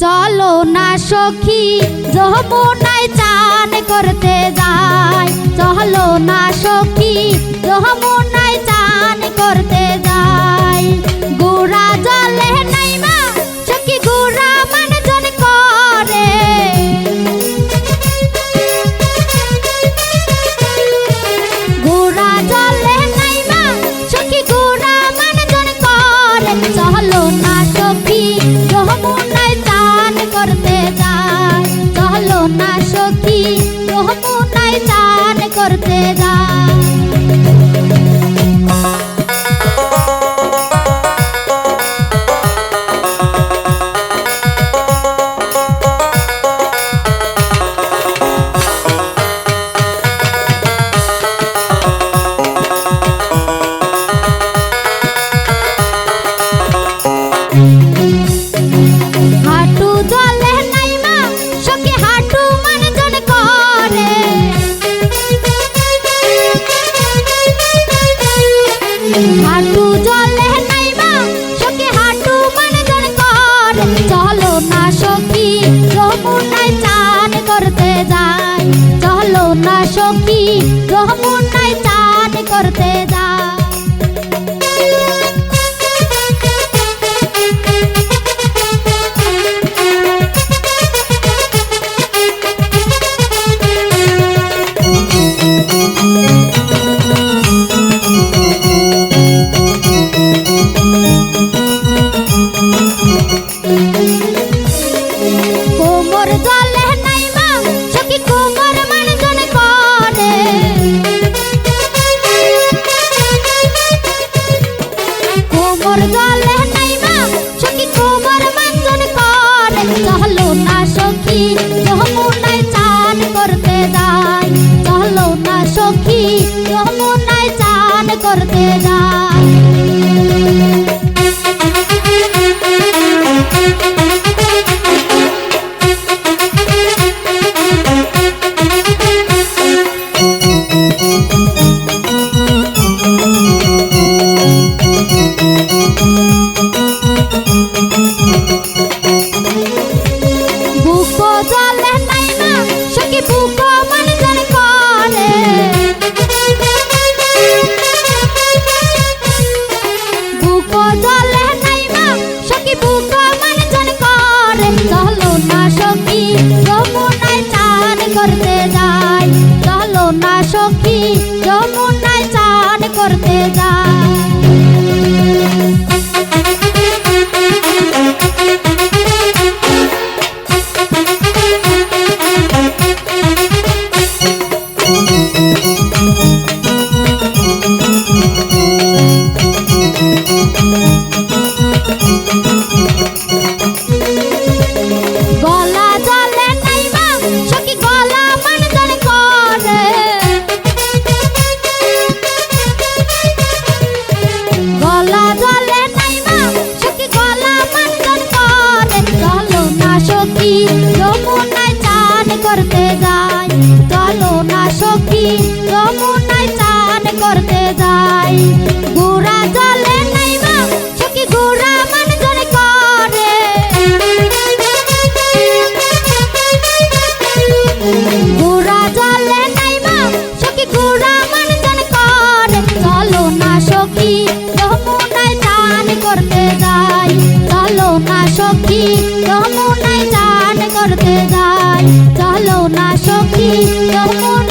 চলো না সখী যমুনায় চান করতে যাই, চলো না সখী যমুনায় চান করতে যাই। গোরা জলে নাইমা সখী গোরা মানজন করে, গোরা জলে নাইমা সখী গোরা মানজন করে। চলো না সখী যমুনায় চান করতে যাই, চলো না সখী যমুনায় চান করতে যাই। হাঁটু জলে নাইমা সখী হাঁটু মানজন করে, হাঁটু জলে নাইমা সখী হাঁটু মানজন করে। চলো না সখী যমুনায় চান করতে যাই, চলো না সখী যমুনায় চান করতে যাই। কোমর জলে নাইমা সখী কোমর মানজন করে, কোমর জলে নাইমা সখী কোমর মানজন করে। চলো না সখী যমুনায় চান করতে যাই, চলো না সখী যমুনায় চান করতে যাই। বুকো জলে নাইমা সখী বুকো মানজন করে, বুকো জলে নাইমা সখী বুকো মানজন করে। চলো না সখী যমুনায় চান করতে যাই, চলো না সখী যমুনায় চান করতে যাই। গলা জলে নাইমা সখী গলা মানজন করে, গলা জলে নাইমা সখী গলা মানজন করে। চলো না সখী যমুনায় চান করতে যাই, চলো না সখী যমুনায় চান করতে যাই। গোরা জলে নাইমা সখী গোরা মানজন করে, গোরা জলে নাইমা সখী গোরা মানজন করে। চলো না সখী যমুনায় চান করতে যাই, চলো না সখী যমুনায় চান করতে যাই, চলো না সখী যমুনায়